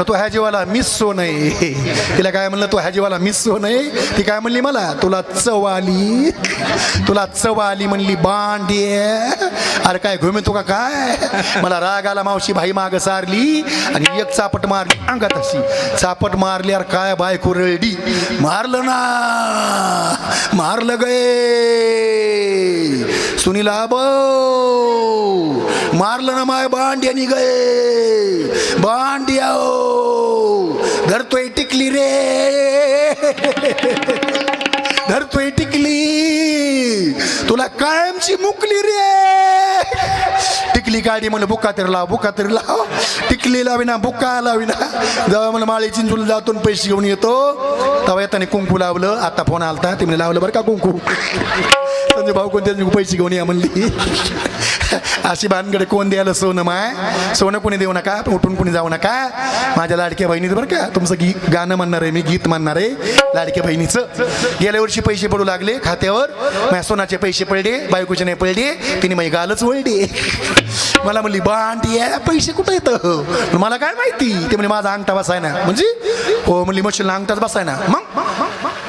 तो ह्या जीवाला मिस सो नाही. तिला काय म्हणलं, तो ह्या जीवाला मिस सो नाही. ती काय म्हणली, मला तुला चवाली, तुला चवाली म्हणली बांडे. अरे काय घुमे तू का काय. मला राग आला, मावशी भाई माग सारली आणि एक चापट मारली अंगात. अशी चापट मारली, अरे काय बायको रडी. मारलं ना, मारलं गे सुनीला बो, मारलं ना माय बांड्यानी गए बांडिया. धरतोय टिकली रे, धरतोय टिकली, तुला कायमची मुकली रे. टिकली काढी म्हणलं बुक्का तरी लाव, बुक्का तरी लाव. टिकली लाविना, बुक्का लाविना. जेव्हा मला माळी चिंचूला जातो पैसे घेऊन येतो, तेव्हा येताना कुंकू लावलं. आता फोन आलता, ते म्हणे लावलं बरं का कुंकू. संजय भाऊ कोणत्या पैसे घेऊन या म्हणली. अशी भानगड कोण द्यायला. सोनं माय, सोनं कोणी देऊ नका, उठून कोणी जाऊ नका. माझ्या लाडक्या बहिणीचं बरं का, तुमचं गाणं म्हणणार आहे मी, गीत म्हणणार आहे लाडक्या बहिणीचं. गेल्या वर्षी पैसे पडू लागले खात्यावर, माझ्या सोनाचे पैसे पडले, बायकोचे नाही पडले. तिने माझी गालच वळली. मला म्हणली बांडी पैसे कुठं येतं. मला काय माहिती. ते म्हणजे माझा अंगठा बसाय ना. म्हणजे हो म्हणली, मशीनला अंगठाच बसाय ना. मग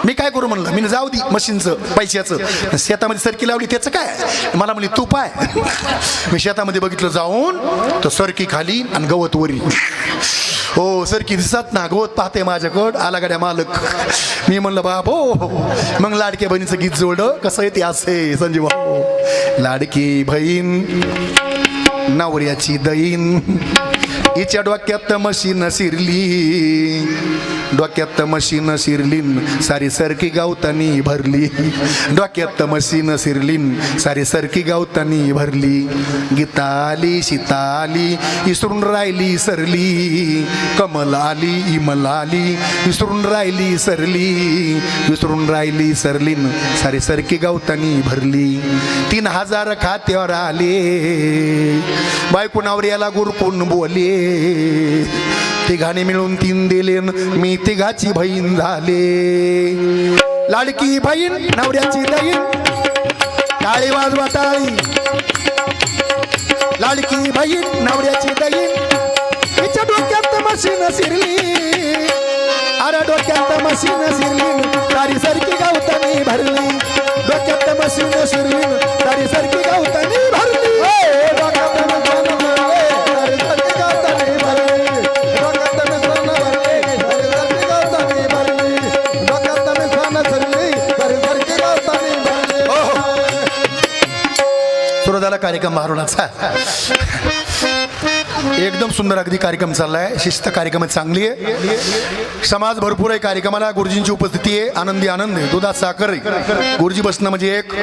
मी काय करू म्हणलं, मी जाऊ दे मशीनचं पैशाचं. शेतामध्ये सरकी लावली त्याचं काय. मला म्हणली तू पाय. मी शेतामध्ये बघितलं जाऊन, तर सरकी खाली आणि गवत वरी. हो सरकी दिसत ना, गवत पाहते माझ्याकडं. आला गाड्या मालक. मी म्हणलं बाप हो. मग लाडक्या बहिणीचं गीत जोडलं. कसं आहे ते असे संजीव भाऊ. लाडकी बहीण नवऱ्याची दईन, हिच्या डोक्यात मशीन शिरली, डोक्यात मशीन शिरलीन, सारी सरकी गावतानी भरली. डोक्यात मशीन शिरलीन, सारी सरकी गावतानी भरली. गीता आली, सीता आली, इसरून राहिली सरली. कमल आली, इमल आली, इसरून राहिली सरली. विसरून राहिली सरलीन, सारी सरकी गावतानी भरली. 3000 खात्यावर आले, बायको नवऱ्याला गुरकून बोले. तिघाने मिळून 3 दिले, मी तिघाची बहीण झाले. लाडकी बहीण नवऱ्याची दहीण, टाळी वाजवा टाळी. लाडकी बहीण नवऱ्याची दहीण, तिच्या डोक्यात मशीन शिरली. अरे डोक्यात मशीन शिरली, सारी सरकी गावतानी भरली. डोक्यात मशीन शिरली, सारी सरकी गावतानी भरली. कार्यक्रम महारुणाचा एकदम सुंदर अगदी कार्यक्रम चाललाय. शिस्त कार्यक्रम चांगली आहे. समाज भरपूर आहे कार्यक्रमाला. गुरुजींची उपस्थिती आहे. आनंदी आनंद आहे. दुधात साखर आहे. गुरुजी बसणं म्हणजे एक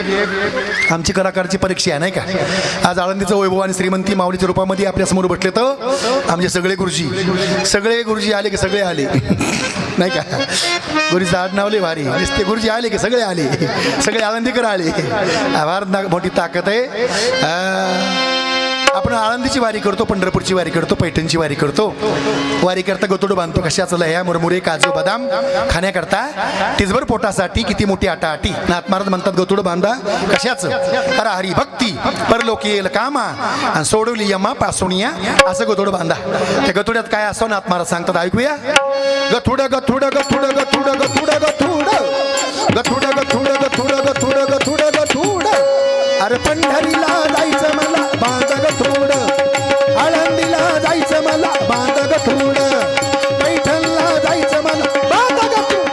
आमची कलाकारची परीक्षा आहे नाही का. आज आळंदीचं वैभव आणि श्रीमंती माऊलीच्या रूपामध्ये आपल्या समोर बसले तर आमचे सगळे गुरुजी आले की सगळे आले नाही का. गुरुजीचं आडनावले भारी नुसते गुरुजी आले की सगळे आले, सगळे आळंदीकर आले. फार मोठी ताकद आहे. आपण आळंदीची वारी करतो, पंढरपूरची वारी करतो, पैठणची वारी करतो. वारी करता गतोड बांधतो कशाचं, लह्या मुरमुरे काजू बदाम खाण्याकरता. तिजभर पोटासाठी किती मोठी आटाआटी. नाथ महाराज म्हणतात गतोड बांधा कशाचं, अरे हरी भक्ती परलोकी येईल कामा आणि सोडवली यमा पासोनिया, असं गतोड बांधा. त्या गतोड्यात काय असं नाथ महाराज सांगतात, ऐकूया. गथुड गथुड गथुड गथुड गथुड गथुड गथुड गथुड गथुड गथुड गथुड गथुड. अरे पंढरीला जायचं मला बांध गथुड, आळंदीला जायचं मला बांध गथुड, पैठणला जायचं मला बांध गथुड.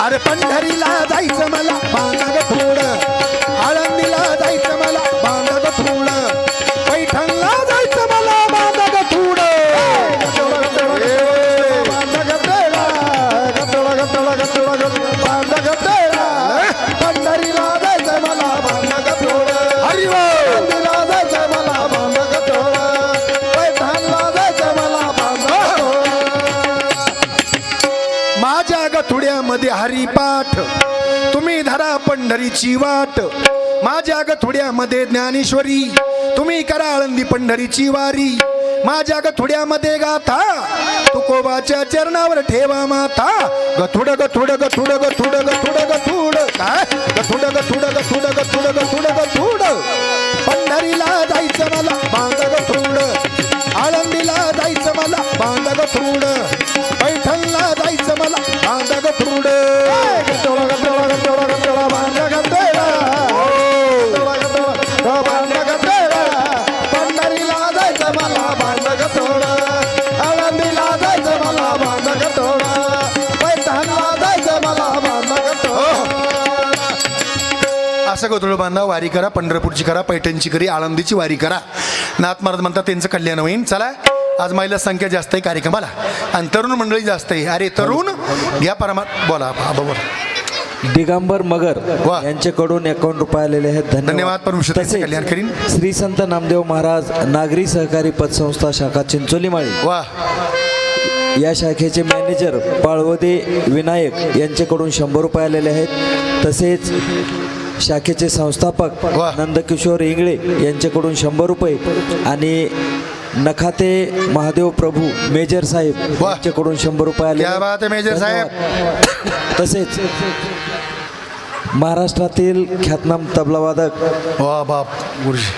अरे पंढरीला जायचं मला बांधा गथुड, आळंदीला जायचं मला बांधा गथुड, पैठणला जायचं मला बांधा गथुड. पंढरीला जायचं मला बांधा गथुड, आळंदीला जायचं मला बांधा गथुड, पैठणला जायचं मला बांधा गथुड. माझ्या गथुड्यामध्ये हरिपाठ तुम्ही धरा. करा पंढरीची वाट, माझ्या गथुड्यामध्ये ज्ञानेश्वरी, तुम्ही करा आळंदी पंढरीची वारी, माझ्या गथुड्यामध्ये गाथा, तुकोबाच्या चरणावर ठेवा माथा. गथुड गथुड गथुड गथुड गथुड गथुड काय गथुड गथुड गथुड गथुड गथुड गथुड. पंढरीला जायचं मला बांध गथुड, आळंदीला जायचं मला बांध गथुड, पैठणला जायचं मला बांध गथुड. पंढरीला जायचं मला बांध गथुड, आळंदीला जायचं मला बांध गथुड, पैठणला जायचं मला बांध गथुड. असं गथुड बांधा, वारी करा, पंढरपूरची करा, पैठणची करी, आळंदीची वारी करा. नाथ महाराज म्हणतात त्यांचं कल्याण होईल. चला, आज महिला संख्या जास्त आहे कार्यक्रमाला आणि तरुण मंडळी जास्त आहे. अरे तरुण घ्या बोला बोला. दिगंबर मगर वा. यांच्याकडून 51 रुपये आलेले आहेत. धन्यवाद. परमेश्वर कल्याण करीन. श्री संत नामदेव महाराज नागरी सहकारी पतसंस्था शाखा चिंचोलीमाळी वा. या शाखेचे मॅनेजर पाळवदे विनायक यांच्याकडून 100 रुपये आलेले आहेत. तसेच शाखेचे संस्थापक वा. नंदकिशोर इंगळे यांच्याकडून 100 रुपये आणि नखाते महादेव प्रभू मेजर साहेब वा. यांच्याकडून 100 रुपये आले. क्या बात आहे मेजर साहेब. तसेच महाराष्ट्रातील ख्यातनाम तबलावादक वा बाप गुरुजी.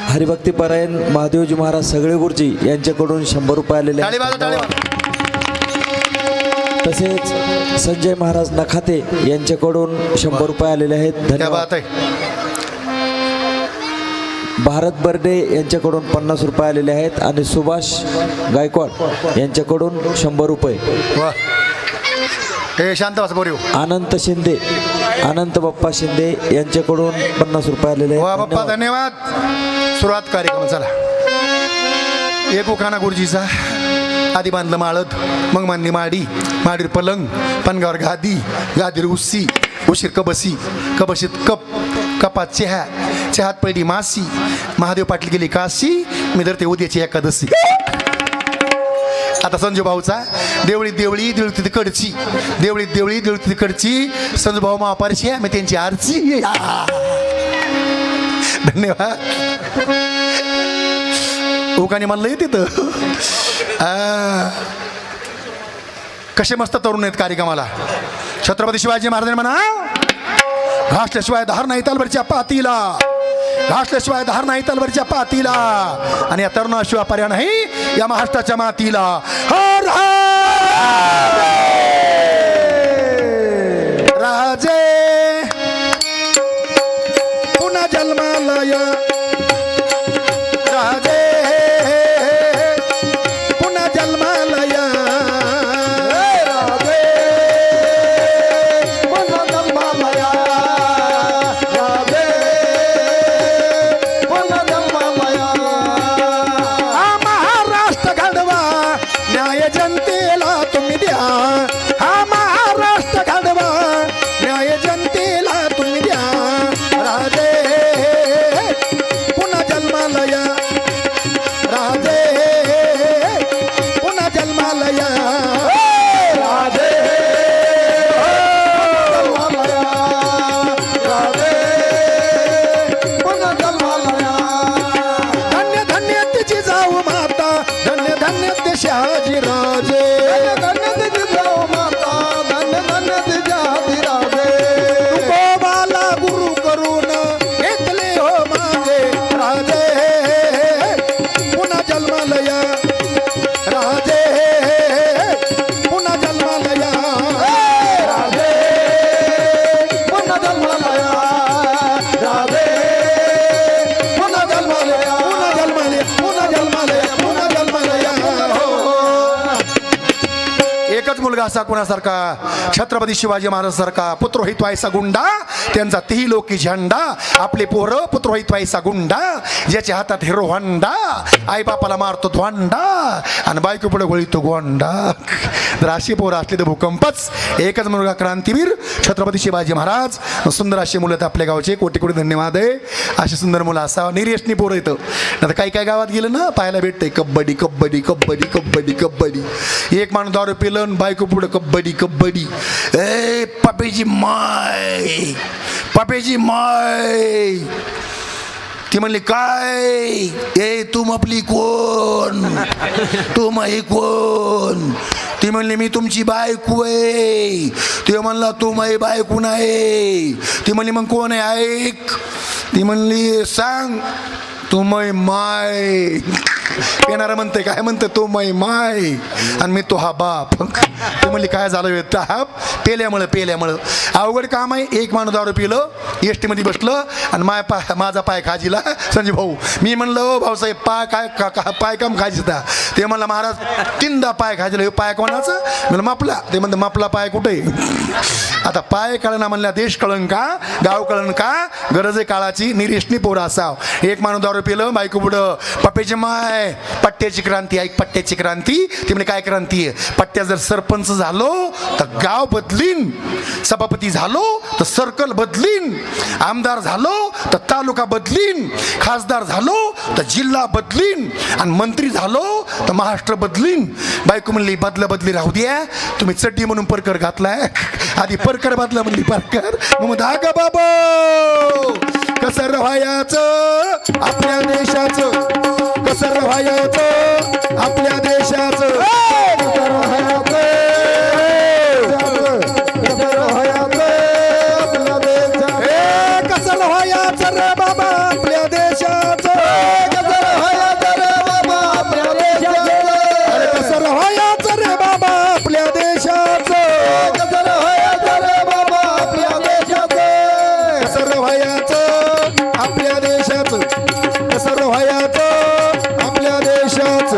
हरिभक्तीपरायण महादेवजी महाराज सगळे गुरुजी यांच्याकडून 100 रुपये आलेले टाळी वाजवा, टाळी आहेत. वाजवा. तसेच संजय महाराज नखाते यांच्याकडून 100 रुपये आलेले आहेत. क्या धन्यवाद. बात आहे. भारत बर्डे यांच्याकडून 50 रुपये आलेले आहेत आणि सुभाष गायकवाड यांच्याकडून 100 रुपये. वा. हे शांत बस बोर येऊ. अनंत शिंदे अनंत बाप्पा शिंदे यांच्याकडून 50 रुपये आलेले वा आहेत. बाप्पा धन्यवाद. सुरुवात कार्यक्रम. चला, एक उखाणा गुरुजीचा. आधी बांधलं माळद, मग मांडली माडी, माडीर पलंग, पनगावर गादी, गादीर उस्सी, उशीर कबसी, कबशीत कप, कपात चहा, चहात पडली मासी, महादेव पाटील गेली काशी, मी धरते उद्याची एकादशी. आता संजू भाऊचा. देवळीत देवळी देवळी तिथे कडची, देवळीत देवळी देवळी तिथे कडची, संजू भाऊ महापारशी मी त्यांची आरची. धन्यवाद. उकाने म्हणलंय तिथं. कसे मस्त तरुण आहेत कार्यक्रमाला. छत्रपती शिवाजी महाराज म्हणा, घासल्याशिवाय धार नाही तलवारीच्या पातीला, घासल्याशिवाय धार नाही तलवारीच्या पातीला, आणि या तरुणाशिवाय पर्याय नाही या महाराष्ट्राच्या मातीला. हर हर राजे पुन्हा जन्माला या, राजे पुन्हा जन्माला या, राजे पुन्हा जन्माला या, राजे पुन्हा जन्माला या. हा महाराष्ट्र घडवा, न्याय जनतेला तुम्ही द्या. हा महाराष्ट्र घडवा, न्याय जनतेला तुम्ही द्या. राजे पुन्हा जन्माला या, राजे पुन्हा जन्माला या, राजे जन्माला या, राजे पुन्हा जन्माला या. धन्य धन्य तिची जाऊ माता, धन्य धन्य ते शहाजी राजे, धन्य तिची जाऊ माता, धन्य धन्य ते शहाजी राजे. तुकोबाला गुरु करून घेतले हो माझे राजे, पुन्हा जन्माला या, राजे पुन्हा जन्माला या, राजे पुन्हा जन्माला या, राजे पुन्हा जन्माला या, पुन्हा जन्माला या, पुन्हा जन्माला या. एकच मुलगा असा कोणासारखा, छत्रपती शिवाजी महाराज सारखा पुत्रोहित व्हायचा गुंडा, त्यांचा तेही लोकी झेंडा, आपले पोरं पुत्रोहित व्हायचा गुंडा, ज्याच्या हातात हिरो होंडा, आई बापाला मारतो धोंडा आणि बायको पुढे गोळीतो गोंडा. जर अशी पोरं असली तर भूकंपच. एकच मुलगा क्रांतीवीर छत्रपती शिवाजी महाराज. सुंदर अशी मुलं आहेत आपल्या गावचे. कोटी कोटी धन्यवाद आहे. अशी सुंदर मुलं असावं. निर्यशनी पोरं येतं. आता काही काही गावात गेलं ना पाहायला भेटतंय कबड्डी कबड्डी कबड्डी कबड्डी कबड्डी. एक माणूस दारू पिलं बायको पुढे कबड्डी कबड्डी. ए पपीची माय पापेची माय. ती म्हणली काय ए तू आपली कोण, तू माही कोण. ती म्हणली मी तुमची बायको आहे. ते म्हणला तू माही बायको नाही. ती म्हणली मग कोण आहे ऐक. ती म्हणली सांग. तू माय. येणारा म्हणते काय म्हणते तो माय आणि मी तो हा बाप. ते म्हणली काय झालं ताप. पेल्यामुळं अवघड काम आहे. एक माणूस दारू पिलं एस टीमध्ये बसलं आणि माझा पाय खाजीला संजय भाऊ. मी म्हणलं ओ भाऊसाहेब पाय काय पाय काम खाजीता. ते म्हणलं महाराज तीनदा पाय खाजीला. पाय कोणाचं म्हणलं मापला. ते म्हणतं मापला पाय कुठे. आता पाय कळना म्हणल्या देश कळण का गाव कळण का. गरज आहे काळाची निरेशनी पोरं असाव. एक माणूस दारू पिलं बायको पुढं पप्पेची माय पट्ट्याची क्रांती. ऐक पट्ट्याची क्रांती. ती म्हणजे काय क्रांती आहे. पट्ट्या जर सरपंच झालो तर गाव बदलीन. सभापती झालो तर सर्कल बदलीन. आमदार झालो तर तालुका बदलीन. खासदार झालो तर जिल्हा बदलीन. आणि मंत्री झालो तर महाराष्ट्र बदलीन. बायको म्हणली बदली राहू द्या. तुम्ही चड्डी म्हणून परकर घातलाय. आधी परकर बदला म्हणली परकर. मग धागा बाबा कसं रहायचं आपल्या देशाचं. कसं रहायचं आपल्या देशाचं. कसं रहायचं रे बाबा आपल्या देशाचं. अरे कसं रहायचं रे बाबा आपल्या देशाचं. कसं रहायचं आपल्या देशाचं. कसं रहायचं आपल्या देशाचं.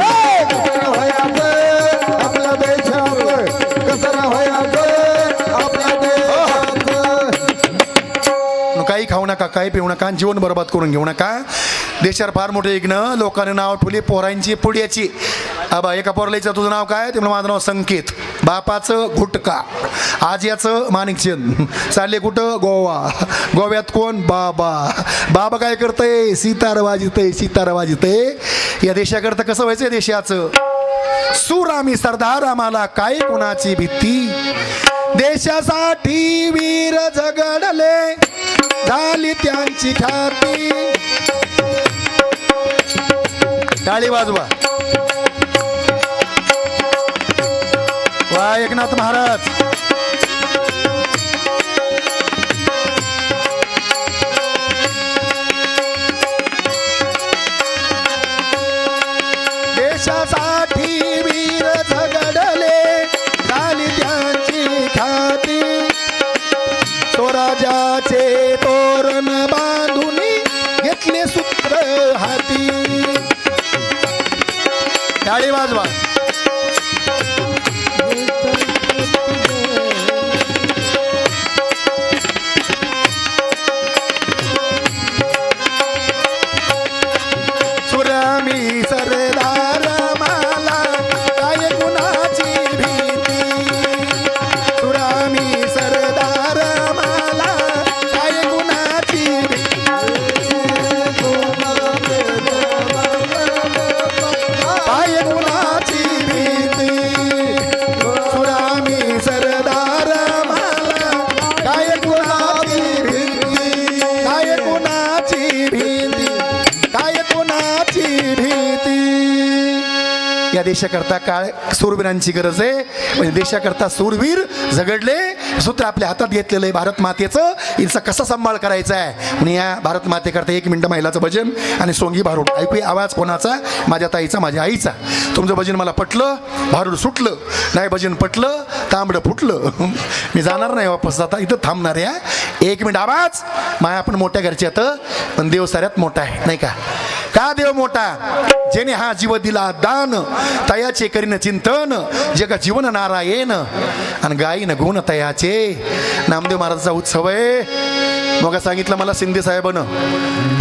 आपल्या देशाचं. कसं रहायचं आपल्या देशाचं. काही खाऊ नका काही पिऊ नका जीवन बरबाद करून घेऊ नका. देशावर फार मोठे यज्ञ लोकांनी नाव ठेवली पोरांची पुढ्याची. आबा एका पोरलेचं तुझं नाव काय. ते माझं नाव संकेत. बापाचं गुटका. आज्याचं माणिकचंद. चालले कुठं गोवा. गोव्यात कोण बाबा. बाबा काय करतंय सितार वाजतंय. या देशाकरता कसं व्हायचं देशाचं. सूर आम्ही सरदार आम्हाला काय कुणाची भीती. देशासाठी वीर झगडले झाली त्यांची ख्याती. टाळी वाजवा. वा एकनाथ महाराज. देशासाठी वीर झगडले झाली त्यांची ख्याती. स्वराज्याचे तोरण बांधून घेतले सूत्र हाती. टाळी वाजवा. सुरामी सरदार मला काय कुणाची भीती. सुरामी सरदार मला काय कुणाची भीती. काय कुणाची भीती. सुरामी सरदार मला काय कुणाची भीती. काय कुणाची भीती. काय कुणाची भीती. या देशाकरता काळ सूरवीरांची गरज आहे. म्हणजे देशाकरता सूरवीर झगडले. सूत्र आपल्या हातात घेतलेलं आहे भारत मातेचं. हिचा कसा सांभाळ करायचा आहे. आणि या भारत मातेकरता 1 मिनिट महिलाचं भजन आणि सोंगी भारूड. ऐकूया आवाज कोणाचा. माझ्या ताईचा माझ्या आईचा. तुमचं भजन मला पटलं भारूड सुटलं. नाही भजन पटलं तांबडं फुटलं. मी जाणार नाही वापस. आता इथं थांबणार आहे. 1 मिनिट आवाज. माया आपण मोठ्या घरचे आहेत पण देव साऱ्यात मोठा आहे नाही का. का देव मोठा. जेने हा जीव दिला दान तयाचे करीन चिंतन. जग जीवन नारायण आणि गाईन गुण तयाचे. नामदेव महाराजांचा उत्सव आहे. मग सांगितलं मला शिंदे साहेबानं.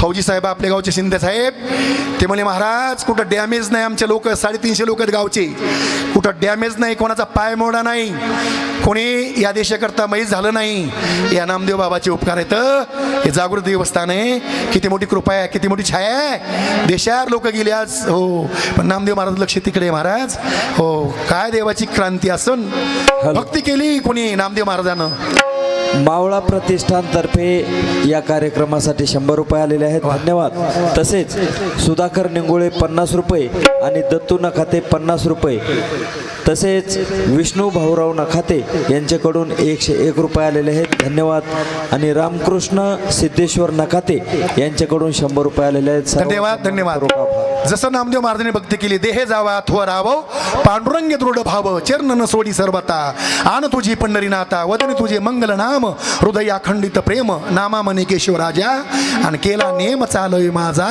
फौजी साहेब आपल्या गावचे शिंदे साहेब. ते म्हणे महाराज कुठं डॅमेज नाही. आमचे लोक 350 लोक आहेत गावचे. कुठं डॅमेज नाही. कोणाचा पाय मोडा नाही. कोणी या देशाकरता मैज झालं नाही. या नामदेव बाबाचे उपकार आहेत. हे जागृत देवस्थान आहे. किती मोठी कृपा आहे. किती मोठी छाया आहे. देशात लोक गेले आज. हो पण नामदेव महाराज लक्ष तिकडे महाराज. हो काय देवाची क्रांती असन. भक्ती केली कोणी नामदेव महाराजानं. मावळा प्रतिष्ठानतर्फे या कार्यक्रमासाठी 100 रुपये आलेले आहेत, धन्यवाद. तसेच सुधाकर निंगोळे 50 रुपये आणि दत्तू नखाते 50 रुपये, तसेच विष्णू भाऊराव नखाते यांच्याकडून 101 रुपये आलेले आहेत, धन्यवाद. आणि रामकृष्ण सिद्धेश्वर नखाते यांच्याकडून 100 रुपये आलेले आहेत, धन्यवाद धन्यवाद. जसं नामदेव महाराजांनी भक्ती केली, देहे जावा थोर राव पांडुरंगे दृढ भाव चरण न सोडी सर्वता आन तुझी पंढरीनाथा वदनी तुझे मंगल नाम हृदय अखंडित प्रेम नामा मने केशव राजा आणि केला नेम चालय माझा.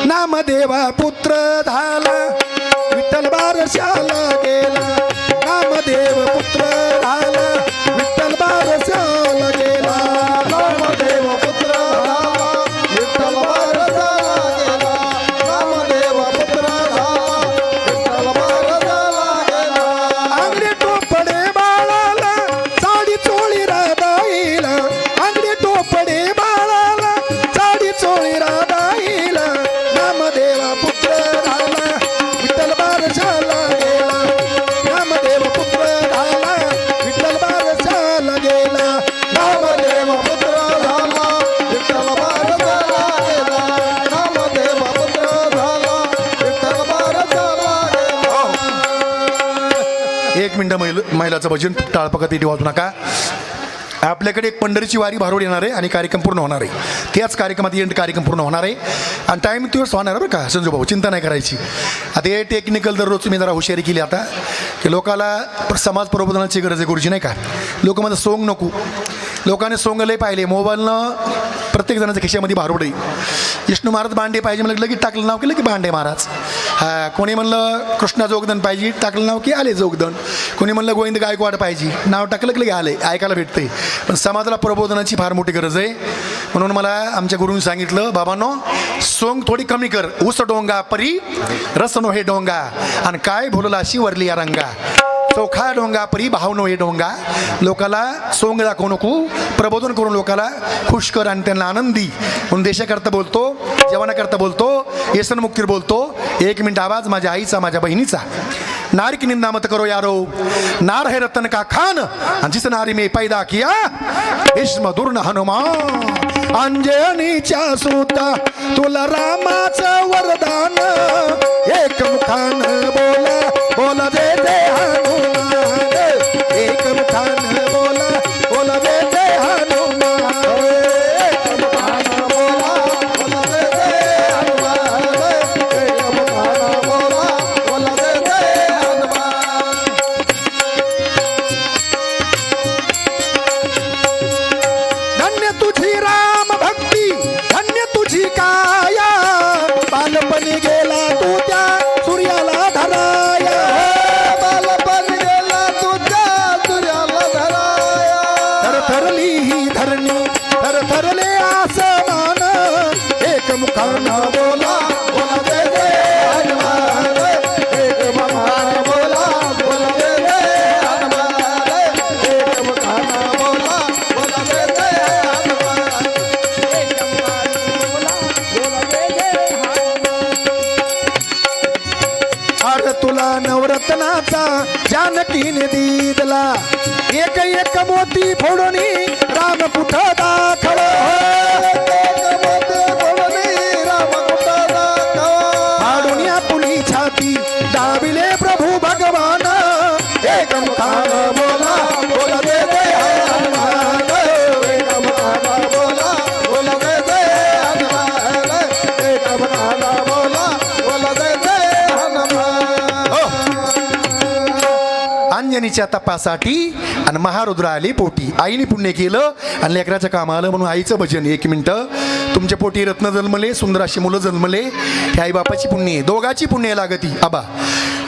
नामदेवा पुत्र झाला विठ्ठल बारशाला गेला, नामदेव पुत्र झाला विठ्ठल बारशाला गेला, नामदेव पुत्र झाला विठ्ठल बारशाला गेला, नामदेव पुत्र झाला विठ्ठल बारशाला गेला. अंगडी टोपडे बाळाला साडी चोळी राधाईला, अंगडी टोपडे बाळाला साडी चोळी राधाईला, नामदेवा पुत्र झाला विठ्ठल बारशाला गेला, नामदेव पुत्र झाला विठ्ठल बारशाला गेला, नामदेव पुत्र झाला विठ्ठल बारशाला गेला, नामदेव पुत्र झाला विठ्ठल बारशाला गेला. एक मिनिट महिलाचं भजन टाळपका तिथे वाजू नका. आपल्याकडे एक पंढरीची वारी भारूड येणार आहे आणि कार्यक्रम पूर्ण होणार आहे. त्याच कार्यक्रमात एंड कार्यक्रम पूर्ण होणार आहे आणि टाईम दिवस होणार आहे बरं का संजू भाऊ, चिंता नाही करायची. आता हे टेक्निकल दररोज मी जरा हुशारी केली आता की लोकाला समाज प्रबोधनाची गरज आहे गुरुजी, नाही का. लोक माझं सोंग नको, लोकांनी सोंग लय पाहिले मोबाईलनं, प्रत्येक जणाच्या खिशामध्ये भारूड आहे. विष्णू महाराज भांडे पाहिजे म्हणलं लगेच टाकलं नाव केलं की भांडे महाराज. कोणी म्हणलं कृष्णा जोगदन पाहिजे टाकलं नाव की आले जोगदन. कोणी म्हणलं गोविंद गायकवाड पाहिजे नाव टाकलं की लगे आले, ऐकायला भेटते. पण समाजाला प्रबोधनाची फार मोठी गरज आहे. म्हणून मला आमच्या गुरुंनी सांगितलं, बाबांनो सोंग थोडी कमी कर, ऊस डोंगा परी रसनो हे डोंगा आणि काय भुलला अशी वरली या रंगा, चोखा डोंगा परी भावनो हे डोंगा. लोकाला सोंग दाखवू नको, प्रबोधन करून लोकाला खुश कर आणि त्यांना आनंदी म्हणून देशाकरता बोलतो, जेवणाकरता बोलतो, व्यसन मुक्तीवर बोलतो. 1 मिनिट आवाज माझ्या आईचा माझ्या बहिणीचा. नारी की निंदा मत करो यारो, नार है रतन का खान आणि जिस नारी में पैदा किया भीष्म दुर्न हनुमान. अंजनीच्या सुता तुला रामाचं वरदान, एक मुखान बोला बोला जय जय हनुमान, एक मुखान बोला बोला जय जय हनुमान, एक मुखान बोला बोला जय जय हनुमान, एक मुखान बोला बोला जय जय हनुमान. धन्य तुझी राम भक्ती, धन्य तुझी काया, बालपणी गेला तू त्या सूर्याला धराया, बालपणी गेला तू त्या सूर्याला धराया. थरथरली ही धरणी थरथरले आसमान, एक मुखान बोला बोला जय जय हनुमान, एक मुखान बोला बोला जय जय हनुमान, एक मुखान बोला बोला जय जय हनुमान, एक मुखान बोला बोला जय जय हनुमान. अरे तुला नवरत्नाचा जानकीने दिदला, एक एक मोती फोडूनी राम कुठ दाखव, एक मोती फोडूनी राम कुठ दाखव, फाडून या पुली छाती दाबिले प्रभू भगवान, एक मुखान बोला बोला जय जय हनुमान, एक मुखान बोला बोला जय जय हनुमान, एक मुखान बोला बोला जय जय हनुमान. अंजनीच्या तपासाठी आणि महारुद्र आली पोटी. आईने पुण्य केलं आणि लेकराच्या काम आलं म्हणून आईचं भजन. 1 मिनिटं. तुमच्या पोटी रत्न जन्मले, सुंदर अशी मुलं जन्मले, हे आई बापाची पुण्य आहे, दोघाची पुण्य लागती. आबा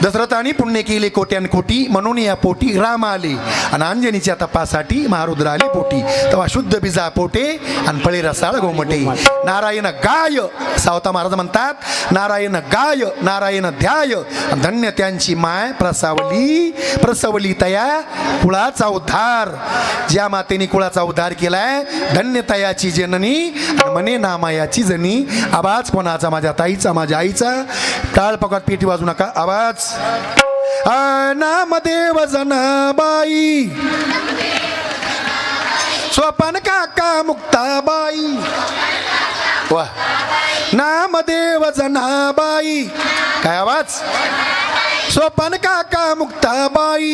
दशरथाने पुण्य केले कोट्यान कोटी म्हणून या पोटी राम आले आणि अंजनीच्या तपासाठी महारुद्र आले पोटी. तेव्हा शुद्ध बिजा पोटे आणि फळे रसाळ गोमटे. नारायण गाय, सावता महाराज म्हणतात, नारायण गाय नारायण ध्याय, धन्य त्यांची माय प्रसावली प्रसवली तया कुळाचा उद्धार. ज्या मातेने कुळाचा उद्धार केलाय, धन्य तयाची जननी आणि मने नामायाची जनी. आवाज कोणाचा? माझ्या ताईचा, माझ्या आईचा. टाळ पकड, पेटी वाजू नका. आवाज. नामदेव जनाबाई स्वपन काका मुक्ताबाई वा नामदेव जनाबाई काय आवाज स्वपन काका मुक्ताबाई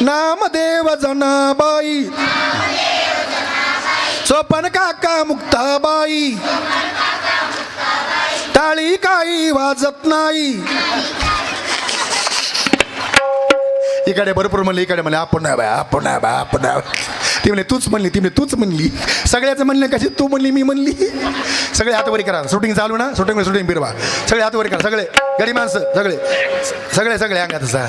नामदेव जनाबाई स्वपन काका मुक्ताबाई टाळी काही वाजत नाही इकडे भरपूर म्हणले इकडे म्हणले आपण नाही बाय आपण नाही बाय आपण नाही बाय. ती म्हणे तूच म्हणली ती म्हणे तूच म्हणली सगळ्याचं म्हणलं कशी तू म्हणली मी म्हणली सगळे हातवरी करा शूटिंग चालू ना शूटिंग फिरवा सगळे हातवरी करा सगळे गडी माणसं सगळे सगळे सगळे अंगात असा